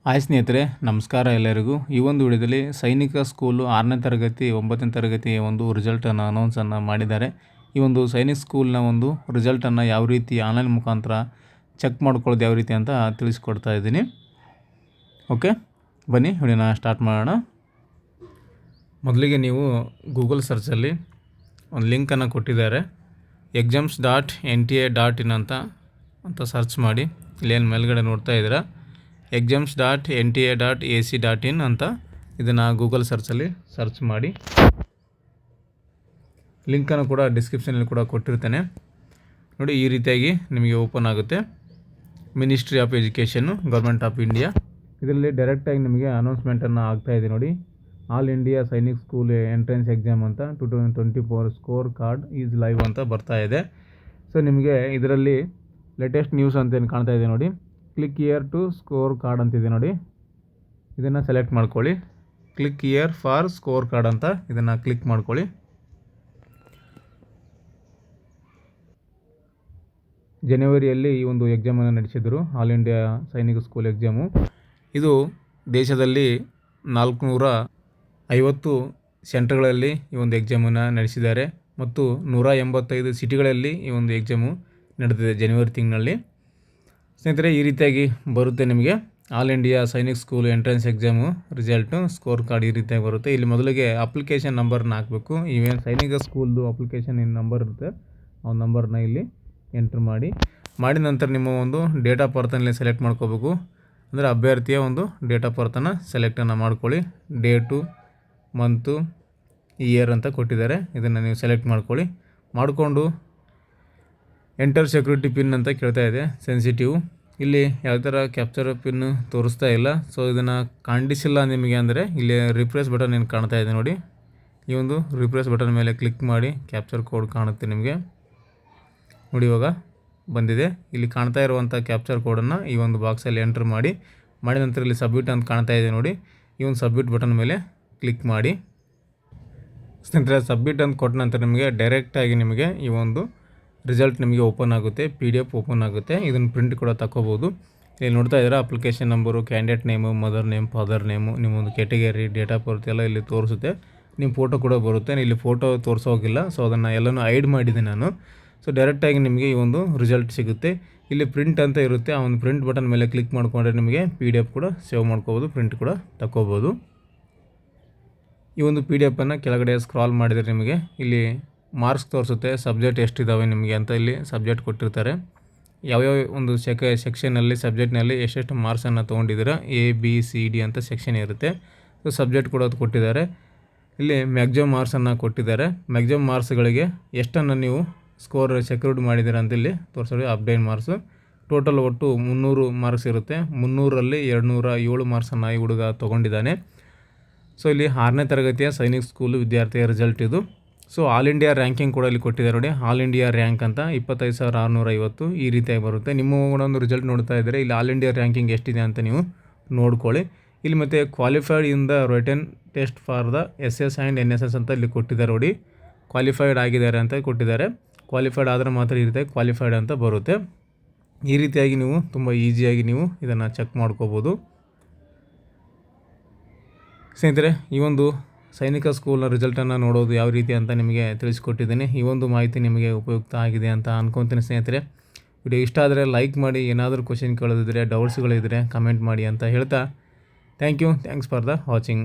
Hi ಸ್ನೇಹಿತರೆ, ನಮಸ್ಕಾರ ಎಲ್ಲರಿಗೂ. ಈ ಒಂದು ವಿಡಿಯೋದಲ್ಲಿ ಸೈನಿಕ ಸ್ಕೂಲು 6ನೇ ತರಗತಿ 9ನೇ ತರಗತಿಯ ಒಂದು ರಿಸಲ್ಟನ್ನು ಅನೌನ್ಸನ್ನು ಮಾಡಿದ್ದಾರೆ. ಈ ಒಂದು ಸೈನಿಕ್ ಸ್ಕೂಲ್ನ ಒಂದು ರಿಸಲ್ಟನ್ನು ಯಾವ ರೀತಿ ಆನ್ಲೈನ್ ಮುಖಾಂತರ ಚೆಕ್ ಮಾಡ್ಕೊಳ್ಳೋದು ಯಾವ ರೀತಿ ಅಂತ ತಿಳಿಸ್ಕೊಡ್ತಾ ಇದ್ದೀನಿ. ಓಕೆ, ಬನ್ನಿ ವಿಡಿಯೋನ ಸ್ಟಾರ್ಟ್ ಮಾಡೋಣ. ಮೊದಲಿಗೆ ನೀವು ಗೂಗಲ್ ಸರ್ಚಲ್ಲಿ ಒಂದು ಲಿಂಕನ್ನು ಕೊಟ್ಟಿದ್ದಾರೆ. exams.nta.in ಅಂತ ಸರ್ಚ್ ಮಾಡಿ. ಇಲ್ಲೇನು ಮೇಲ್ಗಡೆ ನೋಡ್ತಾ ಇದ್ದೀರಾ, exams.nta.ac.in ಅಂತ ಇದನ್ನು ಗೂಗಲ್ ಸರ್ಚಲ್ಲಿ ಸರ್ಚ್ ಮಾಡಿ. ಲಿಂಕನ್ನು ಕೂಡ ಡಿಸ್ಕ್ರಿಪ್ಷನಲ್ಲಿ ಕೂಡ ಕೊಟ್ಟಿರ್ತೇನೆ ನೋಡಿ. ಈ ರೀತಿಯಾಗಿ ನಿಮಗೆ ಓಪನ್ ಆಗುತ್ತೆ. Ministry of education, government of India. ಇದರಲ್ಲಿ ಡೈರೆಕ್ಟಾಗಿ ನಿಮಗೆ ಅನೌನ್ಸ್ಮೆಂಟನ್ನು ಆಗ್ತಾಯಿದೆ ನೋಡಿ. All India Sainik school entrance exam ಅಂತ 2024 ಸ್ಕೋರ್ ಕಾರ್ಡ್ ಈಸ್ ಲೈವ್ ಅಂತ ಬರ್ತಾ ಇದೆ. ಸೊ ನಿಮಗೆ ಇದರಲ್ಲಿ ಲೇಟೆಸ್ಟ್ ನ್ಯೂಸ್ ಅಂತ ಏನು ಕಾಣ್ತಾ ಇದೆ ನೋಡಿ. Click here to score card ಅಂತಿದೆ ನೋಡಿ. ಇದನ್ನು ಸೆಲೆಕ್ಟ್ ಮಾಡ್ಕೊಳ್ಳಿ. Click here for score card ಅಂತ ಇದನ್ನು ಕ್ಲಿಕ್ ಮಾಡ್ಕೊಳ್ಳಿ. ಜನವರಿಯಲ್ಲಿ ಈ ಒಂದು ಎಕ್ಸಾಮನ್ನು ನಡೆಸಿದರು, all India Sainik school exam. ಇದು ದೇಶದಲ್ಲಿ 450 ಸೆಂಟರ್ಗಳಲ್ಲಿ ಈ ಒಂದು ಎಕ್ಸಾಮನ್ನು ನಡೆಸಿದ್ದಾರೆ ಮತ್ತು 185 ಸಿಟಿಗಳಲ್ಲಿ ಈ ಒಂದು ಎಕ್ಸಾಮು ನಡೆದಿದೆ ಜನವರಿ ತಿಂಗಳಲ್ಲಿ. ಸ್ನೇಹಿತರೆ, ಈ ರೀತಿಯಾಗಿ ಬರುತ್ತೆ ನಿಮಗೆ all India Sainik school entrance exam result, score card ಈ ರೀತಿಯಾಗಿ ಬರುತ್ತೆ. ಇಲ್ಲಿ ಮೊದಲಿಗೆ ಅಪ್ಲಿಕೇಶನ್ ನಂಬರ್ನ ಹಾಕಬೇಕು. ಇವೇನು ಸೈನಿಕ ಸ್ಕೂಲ್ದು ಅಪ್ಲಿಕೇಶನ್ ಏನು ನಂಬರ್ ಇರುತ್ತೆ ಆ ನಂಬರ್ನ ಇಲ್ಲಿ ಎಂಟ್ರ್ ಮಾಡಿದ ನಂತರ ನಿಮ್ಮ ಒಂದು ಡೇಟ್ ಆಫ್ ಬರ್ತಲ್ಲಿ ಸೆಲೆಕ್ಟ್ ಮಾಡ್ಕೋಬೇಕು. ಅಂದರೆ ಅಭ್ಯರ್ಥಿಯ ಒಂದು ಡೇಟ್ ಆಫ್ ಬರ್ತನ್ನು ಸೆಲೆಕ್ಟನ್ನು ಮಾಡ್ಕೊಳ್ಳಿ. ಡೇಟು, ಮಂತು, ಇಯರ್ ಅಂತ ಕೊಟ್ಟಿದ್ದಾರೆ. ಇದನ್ನು ನೀವು ಸೆಲೆಕ್ಟ್ ಮಾಡ್ಕೊಳ್ಳಿ. ಮಾಡಿಕೊಂಡು ಎಂಟರ್ ಸೆಕ್ಯೂರಿಟಿ ಪಿನ್ ಅಂತ ಕೇಳ್ತಾ ಇದೆ, ಸೆನ್ಸಿಟಿವ್. ಇಲ್ಲಿ ಯಾವ ಥರ ಕ್ಯಾಪ್ಚರ್ ಪಿನ್ ತೋರಿಸ್ತಾ ಇಲ್ಲ. ಸೊ ಇದನ್ನು ಕಾಣಿಸಿಲ್ಲ ನಿಮಗೆ ಅಂದರೆ ಇಲ್ಲಿ ರಿಫ್ರೆಶ್ ಬಟನ್ ಏನು ಕಾಣ್ತಾ ಇದೆ ನೋಡಿ. ಈ ಒಂದು ರಿಫ್ರೆಶ್ ಬಟನ್ ಮೇಲೆ ಕ್ಲಿಕ್ ಮಾಡಿ ಕ್ಯಾಪ್ಚರ್ ಕೋಡ್ ಕಾಣುತ್ತೆ ನಿಮಗೆ ನೋಡಿ. ಇವಾಗ ಬಂದಿದೆ. ಇಲ್ಲಿ ಕಾಣ್ತಾ ಇರುವಂಥ ಕ್ಯಾಪ್ಚರ್ ಕೋಡನ್ನು ಈ ಒಂದು ಬಾಕ್ಸಲ್ಲಿ ಎಂಟ್ರ್ ಮಾಡಿದ ನಂತರ ಇಲ್ಲಿ ಸಬ್ಮಿಟ್ ಅಂತ ಕಾಣ್ತಾ ಇದೆ ನೋಡಿ. ಈ ಒಂದು ಸಬ್ಮಿಟ್ ಬಟನ್ ಮೇಲೆ ಕ್ಲಿಕ್ ಮಾಡಿ. ಸ್ನೇಹಿತರೆ, ಸಬ್ಮಿಟ್ ಅಂತ ಕೊಟ್ಟ ನಂತರ ನಿಮಗೆ ಡೈರೆಕ್ಟಾಗಿ ನಿಮಗೆ ಈ ಒಂದು ರಿಸಲ್ಟ್ ನಿಮಗೆ ಓಪನ್ ಆಗುತ್ತೆ, PDF ಓಪನ್ ಆಗುತ್ತೆ. ಇದನ್ನು ಪ್ರಿಂಟ್ ಕೂಡ ತಗೋಬೋದು. ಇಲ್ಲಿ ನೋಡ್ತಾ ಇದ್ದೀರಾ, application number, candidate name, mother name, father name, ನಿಮ್ಮೊಂದು ಕ್ಯಾಟಗರಿ, ಡೇಟ್ ಆಫ್ ಬರ್ತ್ ಎಲ್ಲ ಇಲ್ಲಿ ತೋರಿಸುತ್ತೆ. ನಿಮ್ಮ ಫೋಟೋ ಕೂಡ ಬರುತ್ತೆ. ಇಲ್ಲಿ ಫೋಟೋ ತೋರಿಸೋಗಿಲ್ಲ, ಸೊ ಅದನ್ನು ಎಲ್ಲನೂ ಹೈಡ್ ಮಾಡಿದೆ ನಾನು. ಸೊ ಡೈರೆಕ್ಟಾಗಿ ನಿಮಗೆ ಈ ಒಂದು ರಿಸಲ್ಟ್ ಸಿಗುತ್ತೆ. ಇಲ್ಲಿ ಪ್ರಿಂಟ್ ಅಂತ ಇರುತ್ತೆ. ಆ ಒಂದು ಪ್ರಿಂಟ್ ಬಟನ್ ಮೇಲೆ ಕ್ಲಿಕ್ ಮಾಡಿಕೊಂಡ್ರೆ ನಿಮಗೆ PDF ಕೂಡ ಸೇವ್ ಮಾಡ್ಕೋಬೋದು, ಪ್ರಿಂಟ್ ಕೂಡ ತಗೋಬೋದು. ಈ ಒಂದು PDF ಕೆಳಗಡೆ ಸ್ಕ್ರಾಲ್ ಮಾಡಿದರೆ ನಿಮಗೆ ಇಲ್ಲಿ ಮಾರ್ಕ್ಸ್ ತೋರಿಸುತ್ತೆ. ಸಬ್ಜೆಕ್ಟ್ ಎಷ್ಟಿದ್ದಾವೆ ನಿಮಗೆ ಅಂತ ಇಲ್ಲಿ ಸಬ್ಜೆಕ್ಟ್ ಕೊಟ್ಟಿರ್ತಾರೆ. ಯಾವ್ಯಾವ ಒಂದು ಸೆಕ್ಷನಲ್ಲಿ ಸಬ್ಜೆಕ್ಟ್ನಲ್ಲಿ ಎಷ್ಟೆಷ್ಟು ಮಾರ್ಕ್ಸನ್ನು ತೊಗೊಂಡಿದ್ದೀರಾ, ABCD ಅಂತ ಸೆಕ್ಷನ್ ಇರುತ್ತೆ. ಸೊ ಸಬ್ಜೆಕ್ಟ್ ಕೂಡ ಕೊಟ್ಟಿದ್ದಾರೆ. ಇಲ್ಲಿ ಮ್ಯಾಕ್ಸಿಮಮ್ ಮಾರ್ಕ್ಸನ್ನು ಕೊಟ್ಟಿದ್ದಾರೆ. ಮ್ಯಾಕ್ಸಿಮಮ್ ಮಾರ್ಕ್ಸ್ಗಳಿಗೆ ಎಷ್ಟನ್ನು ನೀವು ಸ್ಕೋರ್ ಸೆಕ್ಯೂರ್ಡ್ ಮಾಡಿದ್ದೀರಾ ಅಂತ ಇಲ್ಲಿ ತೋರಿಸೋದು. ಅಪ್ಡೇಟ್ ಮಾರ್ಕ್ಸು ಟೋಟಲ್ ಒಟ್ಟು 300 ಮಾರ್ಕ್ಸ್ ಇರುತ್ತೆ. 300ರಲ್ಲಿ 207 ಮಾರ್ಕ್ಸನ್ನು ಈ ಹುಡುಗ ತೊಗೊಂಡಿದ್ದಾನೆ. ಸೊ ಇಲ್ಲಿ 6ನೇ ತರಗತಿಯ ಸೈನಿಕ್ ಸ್ಕೂಲು ವಿದ್ಯಾರ್ಥಿಯ ರಿಸಲ್ಟ್ ಇದು. ಸೊ ಆಲ್ ಇಂಡಿಯಾ ರ್ಯಾಂಕಿಂಗ್ ಕೂಡ ಇಲ್ಲಿ ಕೊಟ್ಟಿದ್ದಾರೆ ನೋಡಿ. ಆಲ್ ಇಂಡಿಯಾ ರ್ಯಾಂಕ್ ಅಂತ 25,650 ಈ ರೀತಿಯಾಗಿ ಬರುತ್ತೆ. ನಿಮ್ಮ ಒಂದು ರಿಸಲ್ಟ್ ನೋಡ್ತಾ ಇದ್ದರೆ ಇಲ್ಲಿ ಆಲ್ ಇಂಡಿಯಾ ರ್ಯಾಂಕಿಂಗ್ ಎಷ್ಟಿದೆ ಅಂತ ನೀವು ನೋಡ್ಕೊಳ್ಳಿ. ಇಲ್ಲಿ ಮತ್ತು qualified in the written test for the SS and NSS ಅಂತ ಇಲ್ಲಿ ಕೊಟ್ಟಿದ್ದಾರೆ ನೋಡಿ. ಕ್ವಾಲಿಫೈಡ್ ಆಗಿದ್ದಾರೆ ಅಂತ ಕೊಟ್ಟಿದ್ದಾರೆ. ಕ್ವಾಲಿಫೈಡ್ ಆದರೆ ಮಾತ್ರ ಈ ರೀತಿಯಾಗಿ ಕ್ವಾಲಿಫೈಡ್ ಅಂತ ಬರುತ್ತೆ. ಈ ರೀತಿಯಾಗಿ ನೀವು ತುಂಬ ಈಸಿಯಾಗಿ ನೀವು ಇದನ್ನು ಚೆಕ್ ಮಾಡ್ಕೋಬೋದು. ಸ್ನೇಹಿತರೆ, ಈ ಒಂದು ಸೈನಿಕ ಸ್ಕೂಲ್ನ ರಿಸಲ್ಟನ್ನು ನೋಡೋದು ಯಾವ ರೀತಿ ಅಂತ ನಿಮಗೆ ತಿಳಿಸ್ಕೊಟ್ಟಿದ್ದೀನಿ. ಈ ಒಂದು ಮಾಹಿತಿ ನಿಮಗೆ ಉಪಯುಕ್ತ ಆಗಿದೆ ಅಂತ ಅಂದ್ಕೊತೀನಿ. ಸ್ನೇಹಿತರೆ, ವಿಡಿಯೋ ಇಷ್ಟ ಆದರೆ ಲೈಕ್ ಮಾಡಿ. ಏನಾದರೂ ಕ್ವಶನ್ ಕೇಳೋದಿದ್ದರೆ, ಡೌಟ್ಸ್ಗಳಿದ್ದರೆ ಕಮೆಂಟ್ ಮಾಡಿ ಅಂತ ಹೇಳ್ತಾ ಥ್ಯಾಂಕ್ಸ್ ಫಾರ್ ದ ವಾಚಿಂಗ್.